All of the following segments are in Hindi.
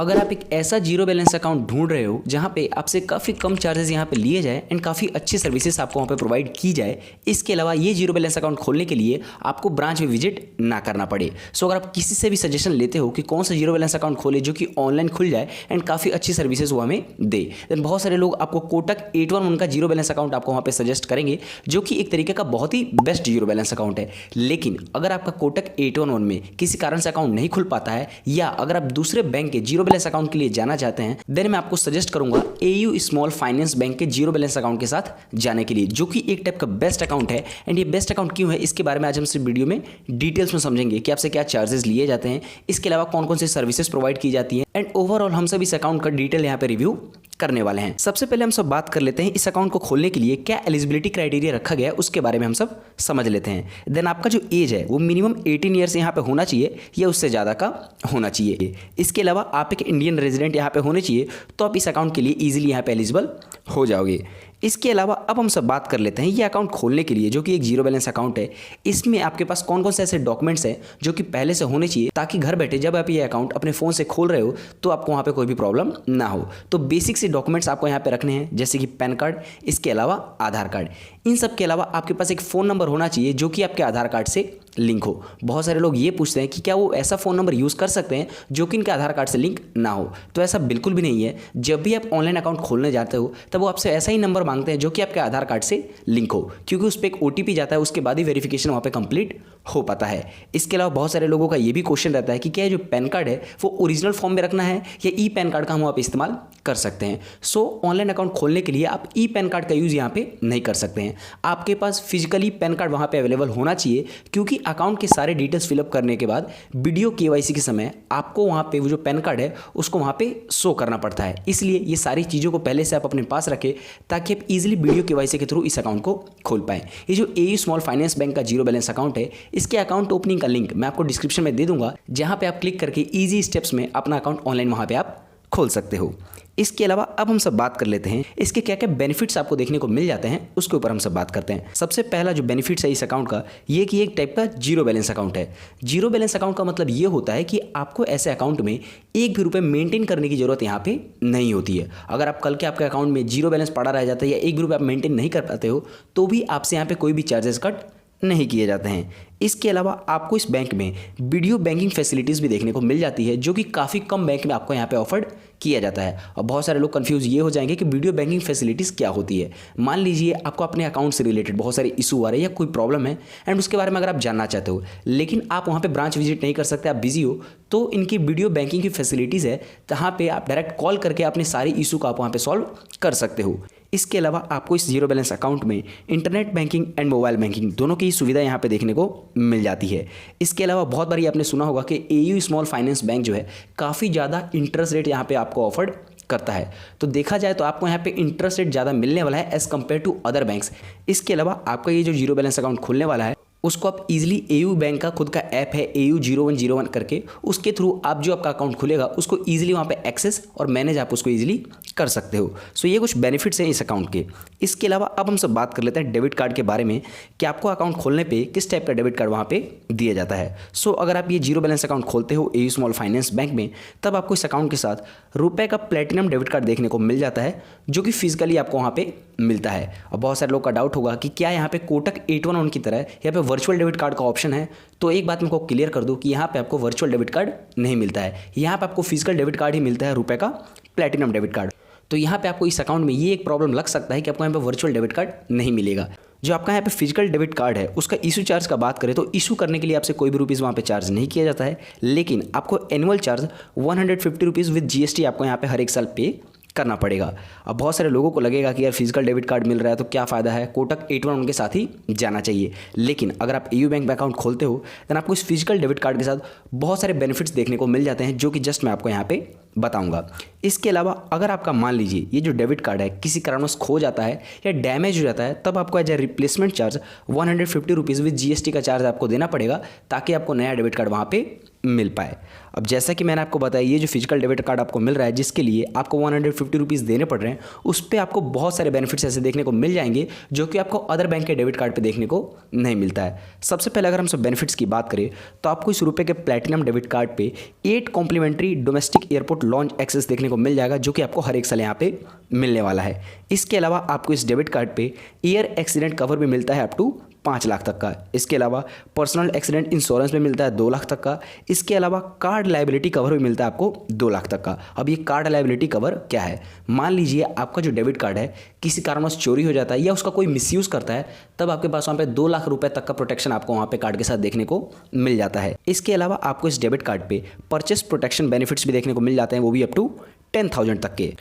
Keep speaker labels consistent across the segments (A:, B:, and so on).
A: अगर आप एक ऐसा जीरो बैलेंस अकाउंट ढूंढ रहे हो जहां पे आपसे काफ़ी कम चार्जेस यहां पे लिए जाए एंड काफ़ी अच्छी सर्विसेज आपको वहां पे प्रोवाइड की जाए, इसके अलावा ये जीरो बैलेंस अकाउंट खोलने के लिए आपको ब्रांच में विजिट ना करना पड़े। सो अगर आप किसी से भी सजेशन लेते हो कि कौन सा जीरो बैलेंस अकाउंट खोले जो कि ऑनलाइन खुल जाए एंड काफ़ी अच्छी सर्विसेज वो हमें दे, देन बहुत सारे लोग आपको कोटक 811 का जीरो बैलेंस अकाउंट आपको वहाँ पे सजेस्ट करेंगे जो कि एक तरीके का बहुत ही बेस्ट जीरो बैलेंस अकाउंट है। लेकिन अगर आपका कोटक 811 में किसी कारण से अकाउंट नहीं खुल पाता है या अगर आप दूसरे बैंक के जीरो बैलेंस अकाउंट के लिए जाना चाहते हैं, देन मैं आपको सजेस्ट करूंगा एयू स्मॉल फाइनेंस बैंक के जीरो बैलेंस अकाउंट के साथ जाने के लिए, जो कि एक टाइप का बेस्ट अकाउंट है। एंड ये बेस्ट अकाउंट क्यों है इसके बारे में आज हम इस वीडियो में डिटेल्स में समझेंगे कि आपसे क्या चार्जेस लिए जाते हैं, इसके अलावा कौन कौन सी सर्विसेज प्रोवाइड की जाती है एंड ओवरऑल हम सब इस अकाउंट का डिटेल यहाँ पे रिव्यू करने वाले हैं। सबसे पहले हम सब बात कर लेते हैं इस अकाउंट को खोलने के लिए क्या एलिजिबिलिटी क्राइटेरिया रखा गया है, उसके बारे में हम सब समझ लेते हैं। देन आपका जो एज है वो मिनिमम 18 ईयर्स यहाँ पे होना चाहिए या उससे ज़्यादा का होना चाहिए। इसके अलावा आप एक इंडियन रेजिडेंट यहाँ पे होने चाहिए तो आप इस अकाउंट के लिए ईजिली यहाँ पे एलिजिबल हो जाओगे। इसके अलावा अब हम सब बात कर लेते हैं ये अकाउंट खोलने के लिए जो कि एक जीरो बैलेंस अकाउंट है, इसमें आपके पास कौन कौन से ऐसे डॉक्यूमेंट्स हैं जो कि पहले से होने चाहिए ताकि घर बैठे जब आप ये अकाउंट अपने फ़ोन से खोल रहे हो तो आपको वहाँ पे कोई भी प्रॉब्लम ना हो। तो बेसिक से डॉक्यूमेंट्स आपको यहाँ पे रखने हैं जैसे कि पैन कार्ड, इसके अलावा आधार कार्ड। इन सब के अलावा आपके पास एक फ़ोन नंबर होना चाहिए जो कि आपके आधार कार्ड से लिंक हो। बहुत सारे लोग ये पूछते हैं कि क्या वो ऐसा फ़ोन नंबर यूज़ कर सकते हैं जो कि इनके आधार कार्ड से लिंक ना हो, तो ऐसा बिल्कुल भी नहीं है। जब भी आप ऑनलाइन अकाउंट खोलने जाते हो तब वो आपसे ऐसा ही नंबर मांगते हैं जो कि आपके आधार कार्ड से लिंक हो, क्योंकि उस पर एक OTP जाता है, उसके बाद ही वेरिफिकेशन वहाँ पे कंप्लीट हो पाता है। इसके अलावा बहुत सारे लोगों का ये भी क्वेश्चन रहता है कि क्या जो पैन कार्ड है वो ओरिजिनल फॉर्म में रखना है या ई पैन कार्ड का हम वहाँ पे इस्तेमाल कर सकते हैं। सो ऑनलाइन अकाउंट खोलने के लिए आप ई पैन कार्ड का यूज़ यहाँ पे नहीं कर सकते हैं। आपके पास फिजिकली पैन कार्ड वहाँ पे अवेलेबल होना चाहिए, क्योंकि अकाउंट के सारे डिटेल्स फिलअप करने के बाद वीडियो KYC के समय आपको वहाँ पे वो जो पैन कार्ड है उसको वहाँ पे शो करना पड़ता है। इसलिए ये सारी चीज़ों को पहले से आप अपने पास रखें ताकि आप इजीली वीडियो KYC के थ्रू इस अकाउंट को खोल पाएँ। ये जो एयू स्मॉल फाइनेंस बैंक का जीरो बैलेंस अकाउंट है, इसके अकाउंट ओपनिंग का लिंक मैं आपको डिस्क्रिप्शन में दे दूंगा, जहाँ पे आप क्लिक करके ईजी स्टेप्स में अपना अकाउंट ऑनलाइन वहाँ पे आप खोल सकते हो। इसके अलावा अब हम सब बात कर लेते हैं इसके क्या क्या बेनिफिट्स आपको देखने को मिल जाते हैं, उसके ऊपर हम सब बात करते हैं। सबसे पहला जो बेनिफिट्स है इस अकाउंट का, ये कि एक टाइप का जीरो बैलेंस अकाउंट है। जीरो बैलेंस अकाउंट का मतलब ये होता है कि आपको ऐसे अकाउंट में एक भी रुपये मेंटेन करने की जरूरत यहाँ पे नहीं होती है। अगर आप कल के आपके अकाउंट में जीरो बैलेंस पड़ा रह जाता है या एक भी रुपये आप मेंटेन नहीं कर पाते हो तो भी आपसे यहाँ पे कोई भी चार्जेस कट नहीं किए जाते हैं। इसके अलावा आपको इस बैंक में वीडियो बैंकिंग फैसिलिटीज़ भी देखने को मिल जाती है जो कि काफ़ी कम बैंक में आपको यहाँ पे ऑफर्ड किया जाता है। और बहुत सारे लोग कंफ्यूज ये हो जाएंगे कि वीडियो बैंकिंग फैसिलिटीज़ क्या होती है। मान लीजिए आपको अपने अकाउंट से रिलेटेड बहुत सारे इशू आ रहे हैं या कोई प्रॉब्लम है एंड उसके बारे में अगर आप जानना चाहते हो लेकिन आप वहाँ पर ब्रांच विजिट नहीं कर सकते, आप बिजी हो, तो इनकी वीडियो बैंकिंग की फैसिलिटीज़ है जहाँ पर आप डायरेक्ट कॉल करके अपने सारी इशू को आप वहाँ पर सॉल्व कर सकते हो। इसके अलावा आपको इस जीरो बैलेंस अकाउंट में internet banking and mobile banking दोनों की सुविधा यहाँ पे देखने को मिल जाती है। इसके अलावा बहुत बार आपने सुना होगा कि एयू स्मॉल फाइनेंस बैंक जो है काफ़ी ज़्यादा इंटरेस्ट रेट यहाँ पे आपको ऑफर्ड करता है। तो देखा जाए तो आपको यहाँ पे इंटरेस्ट रेट ज़्यादा मिलने वाला है as compared to other banks. इसके अलावा आपका ये जो जीरो बैलेंस अकाउंट खुलने वाला है उसको आप इजीली एयू बैंक का खुद का ऐप है एयू 0101 करके, उसके थ्रू आप जो आपका अकाउंट खुलेगा उसको इजीली वहाँ पे एक्सेस और मैनेज आप उसको इजीली कर सकते हो। सो ये कुछ बेनिफिट्स हैं इस अकाउंट के। इसके अलावा अब हम सब बात कर लेते हैं डेबिट कार्ड के बारे में कि आपको अकाउंट खोलने पे किस टाइप का डेबिट कार्ड वहाँ पे दिया जाता है। सो अगर आप ये जीरो बैलेंस अकाउंट खोलते हो एयू स्मॉल फाइनेंस बैंक में, तब आपको इस अकाउंट के साथ रुपये का प्लेटिनम डेबिट कार्ड देखने को मिल जाता है जो कि फिजिकली आपको वहाँ पे मिलता है। और बहुत सारे लोग का डाउट होगा कि क्या यहाँ पे कोटक 811 की तरह यहाँ पे वर्चुअल डेबिट कार्ड का ऑप्शन है। तो एक बात मैं आपको क्लियर कर दूं कि यहाँ पे आपको वर्चुअल डेबिट कार्ड नहीं मिलता है, यहाँ पे आपको फिजिकल डेबिट कार्ड ही मिलता है, रुपये का प्लेटिनम डेबिट कार्ड। तो यहाँ पे आपको इस अकाउंट में ये एक प्रॉब्लम लग सकता है कि आपको यहाँ पे वर्चुअल डेबिट कार्ड नहीं मिलेगा। जो आपका यहाँ पे फिजिकल डेबिट कार्ड है उसका इशू चार्ज का बात करें तो इशू करने के लिए आपसे कोई भी रुपीज़ वहाँ पे चार्ज नहीं किया जाता है, लेकिन आपको annual charge 150 rupees with GST आपको यहाँ पे हर एक साल पे करना पड़ेगा। अब बहुत सारे लोगों को लगेगा कि यार फिजिकल डेबिट कार्ड मिल रहा है तो क्या फ़ायदा है, कोटक 811 के साथ ही जाना चाहिए। लेकिन अगर आप एयू बैंक में अकाउंट खोलते हो तो आपको इस फिजिकल डेबिट कार्ड के साथ बहुत सारे बेनिफिट्स देखने को मिल जाते हैं जो कि जस्ट मैं आपको यहाँ पे बताऊंगा। इसके अलावा अगर आपका मान लीजिए ये जो डेबिट कार्ड है किसी कारणवश खो जाता है या डैमेज हो जाता है, तब आपको as a replacement charge 150 rupees with GST का चार्ज आपको देना पड़ेगा ताकि आपको नया डेबिट कार्ड वहाँ पे मिल पाए। अब जैसा कि मैंने आपको बताया, ये जो फिजिकल डेबिट कार्ड आपको मिल रहा है जिसके लिए आपको 150 रुपीज़ देने पड़ रहे हैं, उस पर आपको बहुत सारे बेनिफिट्स ऐसे देखने को मिल जाएंगे जो कि आपको अदर बैंक के डेबिट कार्ड पे देखने को नहीं मिलता है। सबसे पहले अगर हम सब बेनिफिट्स की बात करें तो आपको इस रुपये के प्लैटिनम डेबिट कार्ड पे 8 complimentary domestic airport lounge access देखने को मिल जाएगा जो कि आपको हर एक साल यहाँ पे मिलने वाला है। इसके अलावा आपको इस डेबिट कार्ड पे एयर एक्सीडेंट कवर भी मिलता है अप टू 5 लाख तक का। इसके अलावा पर्सनल एक्सीडेंट इंश्योरेंस में मिलता है 2 लाख तक का। इसके अलावा कार्ड लायबिलिटी कवर भी मिलता है आपको 2 लाख तक का। अब ये कार्ड लायबिलिटी कवर क्या है? मान लीजिए आपका जो डेबिट कार्ड है किसी कारणवश चोरी हो जाता है या उसका कोई मिसयूज़ करता है, तब आपके पास वहाँ पे 2 लाख रुपए तक का प्रोटेक्शन आपको वहाँ पे कार्ड के साथ देखने को मिल जाता है। इसके अलावा आपको इस डेबिट कार्ड पे परचेस प्रोटेक्शन बेनिफिट्स भी देखने को मिल जाते हैं, वो भी अप टू 10,000 तक के।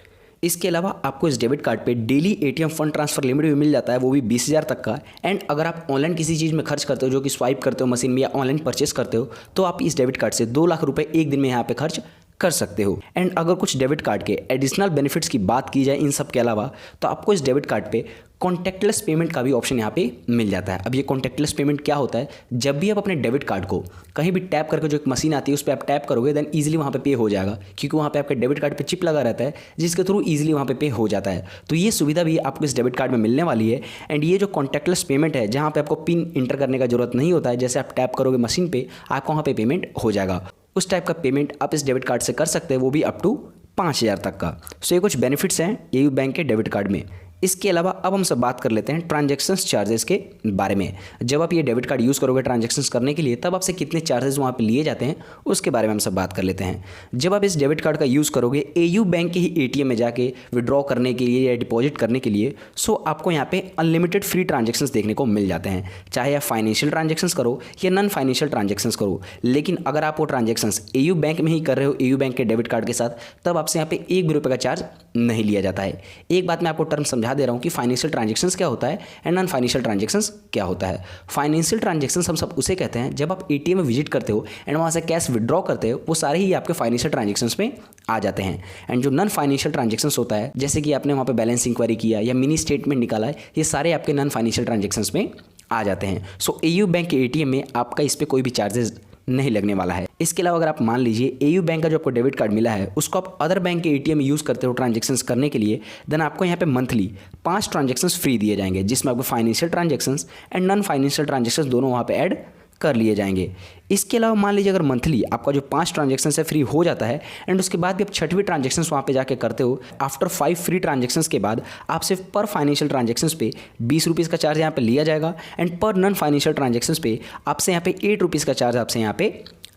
A: इसके अलावा आपको इस डेबिट कार्ड पे daily ATM fund transfer limit भी मिल जाता है, वो भी 20,000 तक का। एंड अगर आप ऑनलाइन किसी चीज़ में खर्च करते हो, जो कि स्वाइप करते हो मशीन में या ऑनलाइन परचेस करते हो, तो आप इस डेबिट कार्ड से 2 लाख रुपए एक दिन में यहाँ पे खर्च कर सकते हो। एंड अगर कुछ डेबिट कार्ड के एडिशनल बेनिफिट्स की बात की जाए इन सब के अलावा, तो आपको इस डेबिट कार्ड पे कॉन्टैक्टलेस पेमेंट का भी ऑप्शन यहाँ पे मिल जाता है। अब ये कॉन्टैक्टलेस पेमेंट क्या होता है? जब भी आप अपने डेबिट कार्ड को कहीं भी टैप करके, जो एक मशीन आती है उस पर आप टैप करोगे, देन ईजिली वहाँ पे हो जाएगा, क्योंकि वहाँ पे आपके डेबिट कार्ड पे चिप लगा रहता है जिसके थ्रू ईजिली वहाँ पे हो जाता है। तो ये सुविधा भी आपको इस डेबिट कार्ड में मिलने वाली है। एंड ये जो कॉन्टैक्टलेस पेमेंट है, जहाँ पे आपको पिन इंटर करने का जरूरत नहीं होता है, जैसे आप टैप करोगे मशीन पे, आपको वहाँ पे पेमेंट हो जाएगा। उस टाइप का पेमेंट आप इस डेबिट कार्ड से कर सकते हैं, वो भी अप टू 5,000 तक का। सो ये कुछ बेनिफिट्स हैं एयू बैंक के डेबिट कार्ड में। इसके अलावा अब हम सब बात कर लेते हैं ट्रांजैक्शंस चार्जेस के बारे में। जब आप ये डेबिट कार्ड यूज़ करोगे ट्रांजैक्शंस करने के लिए, तब आपसे कितने चार्जेस वहाँ पे लिए जाते हैं उसके बारे में हम सब बात कर लेते हैं। जब आप इस डेबिट कार्ड का यूज़ करोगे एयू बैंक के ही एटीएम में जाके विड्रॉ करने के लिए या डिपॉजिट करने के लिए, सो आपको यहाँ पे अनलिमिटेड फ्री ट्रांजैक्शंस देखने को मिल जाते हैं, चाहे आप फाइनेंशियल ट्रांजैक्शंस करो या नॉन फाइनेंशियल ट्रांजैक्शंस करो। लेकिन अगर आप वो ट्रांजैक्शंस एयू बैंक में ही कर रहे हो, एयू बैंक के डेबिट कार्ड के साथ, तब आपसे यहाँ पे 1 भी रुपये का चार्ज नहीं लिया जाता है। एक बात मैं आपको टर्म समझा दे रहा हूँ कि फाइनेंशियल ट्रांजैक्शंस क्या होता है एंड नॉन फाइनेंशियल ट्रांजैक्शंस क्या होता है। फाइनेंशियल ट्रांजैक्शंस हम सब उसे कहते हैं जब आप एटीएम में विजिट करते हो एंड वहाँ से कैश विड्रॉ करते हो, वो सारे ही आपके फाइनेंशियल ट्रांजैक्शंस में आ जाते हैं। एंड जो नॉन फाइनेंशियल ट्रांजैक्शंस होता है, जैसे कि आपने वहाँ पे बैलेंस इंक्वायरी किया या मिनी स्टेटमेंट निकाला है, ये सारे आपके नॉन फाइनेंशियल ट्रांजैक्शंस में आ जाते हैं। सो एयू बैंक के एटीएम में आपका इस पर कोई भी चार्जेस नहीं लगने वाला है। इसके अलावा अगर आप मान लीजिए एयू बैंक का जो आपको डेबिट कार्ड मिला है उसको आप अदर बैंक के एटीएम में यूज़ करते हो ट्रांजैक्शंस करने के लिए, देन आपको यहाँ पे मंथली 5 ट्रांजैक्शंस फ्री दिए जाएंगे, जिसमें आपको financial transactions and non financial transactions दोनों वहाँ पे ऐड कर लिए जाएंगे। इसके अलावा मान लीजिए अगर मंथली आपका जो 5 ट्रांजैक्शन है फ्री हो जाता है एंड उसके बाद भी आप 6वीं ट्रांजैक्शन वहाँ पे जाके करते हो, आफ्टर 5 फ्री ट्रांजैक्शंस के बाद आप सिर्फ पर फाइनेंशियल ट्रांजैक्शंस पे 20 रुपीज़ का चार्ज यहाँ पे लिया जाएगा एंड पर नॉन फाइनेंशियल ट्रांजैक्शंस पे आपसे यहाँ पे 8 रुपीज़ का चार्ज आपसे यहाँ पे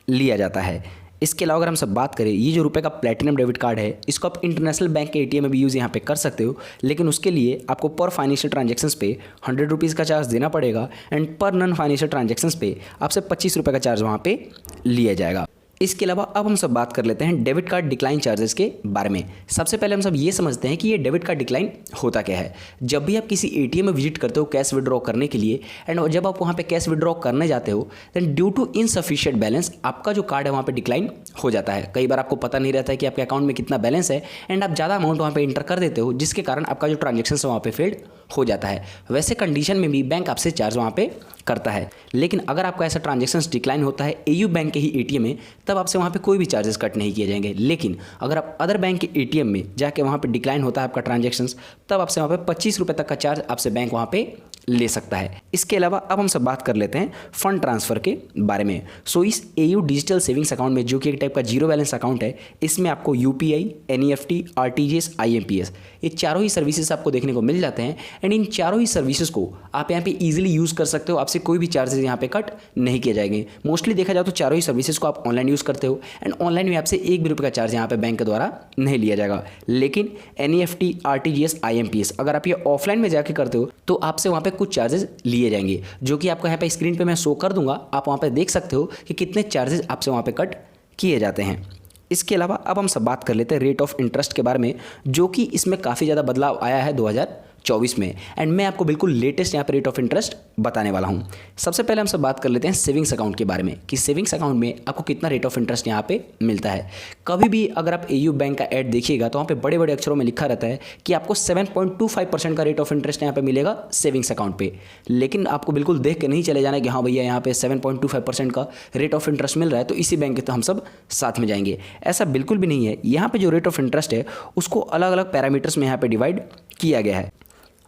A: लिया जाता है। इसके अलावा अगर हम सब बात करें, ये जो रुपए का प्लैटिनम डेबिट कार्ड है, इसको आप इंटरनेशनल बैंक के एटीएम में भी यूज़ यहाँ पे कर सकते हो, लेकिन उसके लिए आपको पर फाइनेंशियल ट्रांजैक्शंस पे 100 रुपीज़ का चार्ज देना पड़ेगा एंड पर नॉन फाइनेंशियल ट्रांजैक्शंस पे आपसे 25 रुपये का चार्ज वहाँ पे लिया जाएगा। इसके अलावा अब हम सब बात कर लेते हैं डेबिट कार्ड डिक्लाइन चार्जेस के बारे में। सबसे पहले हम सब ये समझते हैं कि ये डेबिट कार्ड डिक्लाइन होता क्या है। जब भी आप किसी एटीएम में विजिट करते हो कैश विड्रॉ करने के लिए एंड जब आप वहाँ पे कैश विड्रॉ करने जाते हो, then due to insufficient balance आपका जो कार्ड है वहाँ पे डिक्लाइन हो जाता है। कई बार आपको पता नहीं रहता है कि आपके अकाउंट में कितना बैलेंस है एंड आप ज़्यादा अमाउंट वहाँ पे इंटर कर देते हो, जिसके कारण आपका जो ट्रांजेक्शन है वहाँ पे फेल्ड हो जाता है। वैसे कंडीशन में भी बैंक आपसे चार्ज वहाँ पे करता है, लेकिन अगर आपका ऐसा ट्रांजैक्शंस डिक्लाइन होता है एयू बैंक के ही एटीएम में, तब आपसे वहाँ पे कोई भी चार्जेस कट नहीं किए जाएंगे। लेकिन अगर आप अदर बैंक के एटीएम में जाके वहाँ पे डिक्लाइन होता है आपका ट्रांजैक्शंस, तब आपसे वहाँ पे 25 रुपये तक का चार्ज आपसे बैंक वहाँ पे ले सकता है। इसके अलावा अब हम सब बात कर लेते हैं फंड ट्रांसफ़र के बारे में। सो इस एयू डिजिटल सेविंग्स अकाउंट में, जो कि एक टाइप का जीरो बैलेंस अकाउंट है, इसमें आपको यूपीआई, एनईएफटी, आरटीजीएस, आईएमपीएस, ये चारों ही सर्विसेज आपको देखने को मिल जाते हैं एंड इन चारों ही सर्विसेज को आप यहाँ पे इजीली यूज़ कर सकते हो। आपसे कोई भी चार्जेस यहाँ पे कट नहीं किए जाएंगे। मोस्टली देखा जाए तो चारों ही सर्विसेज को आप ऑनलाइन यूज़ करते हो एंड ऑनलाइन में आपसे 1 भी रुपये का चार्ज यहाँ पे बैंक के द्वारा नहीं लिया जाएगा। लेकिन एनईएफटी, आरटीजीएस, आईएमपीएस अगर आप ये ऑफलाइन में जाके करते हो तो आपसे वहाँ पे कुछ चार्जेस लिए जाएंगे, जो कि आपको यहाँ पे स्क्रीन पे मैं शो कर दूंगा। आप वहाँ पे देख सकते हो कि कितने चार्जेस आपसे वहाँ पे कट किए जाते हैं। इसके अलावा अब हम सब बात कर लेते हैं रेट ऑफ इंटरेस्ट के बारे में, जो कि इसमें काफ़ी ज़्यादा बदलाव आया है 2024 में। एंड मैं आपको बिल्कुल लेटेस्ट यहाँ पे रेट ऑफ इंटरेस्ट बताने वाला हूँ। सबसे पहले हम सब बात कर लेते हैं सेविंग्स अकाउंट के बारे में कि सेविंग्स अकाउंट में आपको कितना रेट ऑफ इंटरेस्ट यहाँ पे मिलता है। कभी भी अगर आप एयू बैंक का ऐड देखिएगा तो वहाँ पे बड़े बड़े अक्षरों में लिखा रहता है कि आपको 7.25% का रेट ऑफ इंटरेस्ट यहाँ पे मिलेगा सेविंग्स अकाउंट पे। लेकिन आपको बिल्कुल देख के नहीं चले जाना कि हाँ भैया यहाँ पे 7.25% का रेट ऑफ इंटरेस्ट मिल रहा है तो इसी बैंक के तो हम सब साथ में जाएंगे। ऐसा बिल्कुल भी नहीं है। यहाँ पे जो रेट ऑफ इंटरेस्ट है उसको अलग अलग पैरामीटर्स में यहाँ पे डिवाइड किया गया है।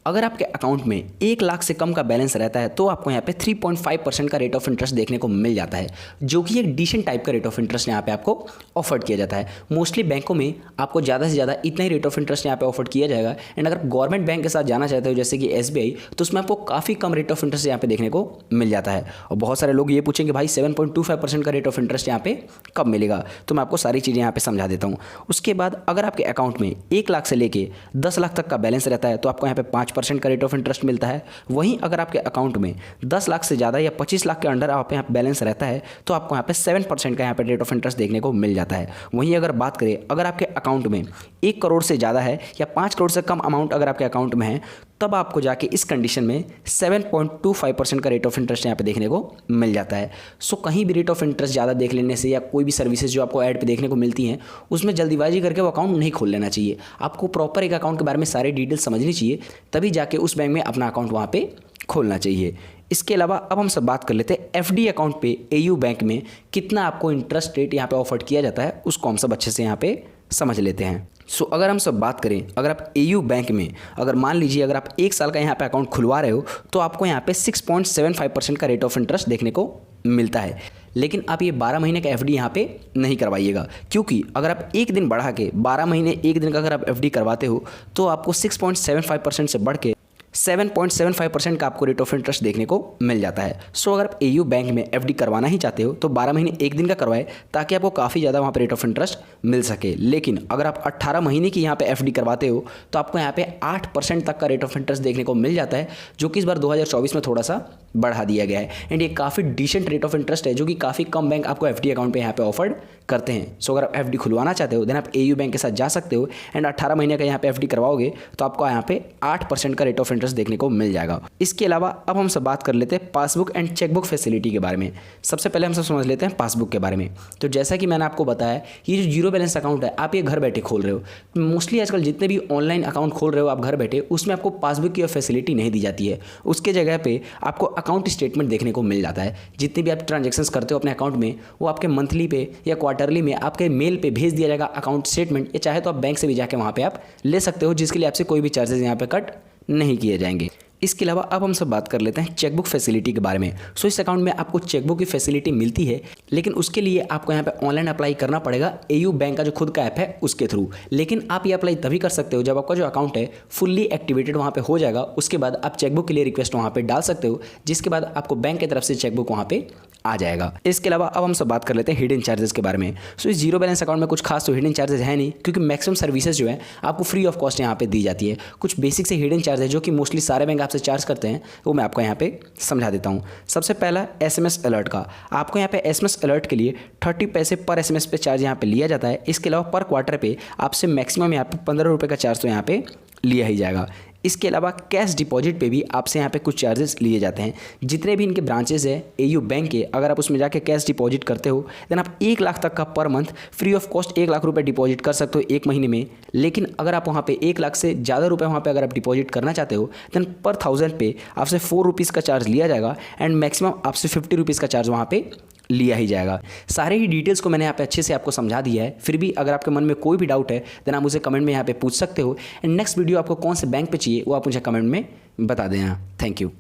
A: अगर आपके अकाउंट में 1 लाख से कम का बैलेंस रहता है तो आपको यहाँ पे 3.5% का रेट ऑफ इंटरेस्ट देखने को मिल जाता है, जो कि एक डिसेंट टाइप का रेट ऑफ इंटरेस्ट यहाँ पे आपको ऑफर्ड किया जाता है। मोस्टली बैंकों में आपको ज़्यादा से ज़्यादा इतना ही रेट ऑफ इंटरेस्ट यहाँ पे ऑफर्ड किया जाएगा। एंड अगर गवर्नमेंट बैंक के साथ जाना चाहते हो जैसे कि SBI, तो उसमें आपको काफ़ी कम रेट ऑफ इंटरेस्ट यहाँ पे देखने को मिल जाता है। और बहुत सारे लोग ये पूछेंगे भाई 7.25% का रेट ऑफ इंटरेस्ट यहाँ पे कब मिलेगा, तो मैं आपको सारी चीज़ें यहाँ पे समझा देता हूँ। उसके बाद अगर आपके अकाउंट में 1 लाख से लेके 10 लाख तक का बैलेंस रहता है तो आपको यहाँ पे 5% का रेट ऑफ इंटरेस्ट मिलता है। वहीं अगर आपके अकाउंट में 10 लाख से ज़्यादा या 25 लाख के अंडर आप यहाँ बैलेंस रहता है तो आपको यहाँ पे 7% का यहाँ पे रेट ऑफ इंटरेस्ट देखने को मिल जाता है। वहीं अगर बात करें अगर आपके अकाउंट में 1 करोड़ से ज़्यादा है या 5 करोड़ से कम अमाउंट अगर आपके अकाउंट में है, तब आपको जाके इस कंडीशन में 7.25% का रेट ऑफ इंटरेस्ट यहाँ पे देखने को मिल जाता है। सो कहीं भी रेट ऑफ इंटरेस्ट ज़्यादा देख लेने से या कोई भी सर्विसेज जो आपको ऐड पे देखने को मिलती हैं उसमें जल्दीबाजी करके वो अकाउंट नहीं खोल लेना चाहिए। आपको प्रॉपर एक अकाउंट के बारे में सारी डिटेल समझनी चाहिए, तभी जाके उस बैंक में अपना अकाउंट वहाँ पे खोलना चाहिए। इसके अलावा अब हम सब बात कर लेते हैं FD अकाउंट पे एयू बैंक में कितना आपको इंटरेस्ट रेट यहाँ पे ऑफर किया जाता है, उसको हम सब अच्छे से यहाँ पे समझ लेते हैं। सो अगर हम सब बात करें, अगर आप एयू बैंक में अगर मान लीजिए अगर आप 1 साल का यहाँ पे अकाउंट खुलवा रहे हो तो आपको यहाँ पे 6.75% का रेट ऑफ इंटरेस्ट देखने को मिलता है। लेकिन आप ये 12 महीने का FD यहाँ पे नहीं करवाइएगा, क्योंकि अगर आप एक दिन बढ़ा के 12 महीने 1 दिन का अगर आप FD करवाते हो तो आपको 6.75% से बढ़ के 7.75% का आपको रेट ऑफ इंटरेस्ट देखने को मिल जाता है। सो अगर आप एयू बैंक में FD करवाना ही चाहते हो तो 12 महीने 1 दिन का करवाए ताकि आपको काफ़ी ज़्यादा वहाँ पे रेट ऑफ इंटरेस्ट मिल सके। लेकिन अगर आप 18 महीने की यहाँ पे FD करवाते हो तो आपको यहाँ पे 8% तक का रेट ऑफ इंटरेस्ट देखने को मिल जाता है, जो कि इस बार 2024 में थोड़ा सा बढ़ा दिया गया है। एंड ये काफ़ी डिसेंट रेट ऑफ इंटरेस्ट है जो कि काफ़ी कम बैंक आपको FD अकाउंट पर यहाँ पे ऑफर्ड करते हैं। सो अगर आप FD खुलवाना चाहते हो देन आप एयू बैंक के साथ जा सकते हो एंड 18 महीने का यहाँ पे FD करवाओगे तो आपको यहाँ पे 8% का रेट ऑफ इंटरेस्ट देखने को मिल जाएगा। इसके अलावा अब हम सब बात कर लेते हैं पासबुक एंड चेकबुक फैसिलिटी के बारे में। सबसे पहले हम सब समझ लेते हैं पासबुक के बारे में। तो जैसा कि मैंने आपको बताया, ये जो जीरो बैलेंस अकाउंट है आप ये घर बैठे खोल रहे हो। मोस्टली आजकल जितने भी ऑनलाइन अकाउंट खोल रहे हो आप घर बैठे, उसमें आपको पासबुक की फैसिलिटी नहीं दी जाती है। उसके जगह पे आपको अकाउंट स्टेटमेंट देखने को मिल जाता है। जितने भी आप ट्रांजेक्शन्स करते हो अपने अकाउंट में वो आपके मंथली पे या क्वार्टरली में आपके मेल पे भेज दिया जाएगा अकाउंट स्टेटमेंट, या चाहे तो आप बैंक से भी जाके वहाँ पे आप ले सकते हो, जिसके लिए आपसे कोई भी चार्जेस यहाँ पे कट नहीं किए जाएंगे। इसके अलावा अब हम सब बात कर लेते हैं चेकबुक फैसिलिटी के बारे में। सो इस अकाउंट में आपको चेकबुक की फैसिलिटी मिलती है, लेकिन उसके लिए आपको यहाँ पे ऑनलाइन अप्लाई करना पड़ेगा एयू बैंक का जो खुद का ऐप है उसके थ्रू। लेकिन आप ये अप्लाई तभी कर सकते हो जब आपका जो अकाउंट है फुल्ली एक्टिवेटेड वहाँ पे हो जाएगा। उसके बाद आप चेकबुक के लिए रिक्वेस्ट वहाँ पे डाल सकते हो, जिसके बाद आपको बैंक की तरफ से चेकबुक वहाँ पे आ जाएगा। इसके अलावा अब हम सब बात कर लेते हैं हिडन चार्जेस के बारे में। सो इस जीरो बैलेंस अकाउंट में कुछ खास तो हिडन चार्जेस है नहीं, क्योंकि मैक्सिमम सर्विसेज जो है आपको फ्री ऑफ कॉस्ट यहाँ पे दी जाती है। कुछ बेसिक से हिडन चार्जेस जो कि मोस्टली सारे बैंक आपसे चार्ज करते हैं वो मैं आपको यहाँ पे समझा देता हूँ। सबसे पहला SMS अलर्ट का, आपको यहाँ पे SMS अलर्ट के लिए 30 पैसे पर SMS पे चार्ज यहाँ पे लिया जाता है। इसके अलावा पर क्वार्टर पे आपसे मैक्सिमम यहाँ पे 15 रुपये का चार्ज तो यहाँ पे लिया ही जाएगा। इसके अलावा कैश डिपॉजिट पे भी आपसे यहाँ पे कुछ चार्जेस लिए जाते हैं। जितने भी इनके ब्रांचेस है एयू बैंक के, अगर आप उसमें जाके कैश डिपॉजिट करते हो देन आप 1 लाख तक का per month free of cost 1 lakh रुपए डिपॉजिट कर सकते हो 1 महीने में। लेकिन अगर आप वहाँ पे 1 लाख से ज़्यादा रुपए वहाँ पे अगर आप डिपॉजिट करना चाहते हो देन पर 1000 पे आपसे 4 रुपीज़ का चार्ज लिया जाएगा एंड मैक्सिमम आपसे 50 रुपीज़ का चार्ज वहाँ पे लिया ही जाएगा। सारे ही डिटेल्स को मैंने यहाँ पे अच्छे से आपको समझा दिया है। फिर भी अगर आपके मन में कोई भी डाउट है देन आप मुझे कमेंट में यहाँ पे पूछ सकते हो। एंड नेक्स्ट वीडियो आपको कौन से बैंक पे चाहिए वो आप मुझे कमेंट में बता देना। Thank you.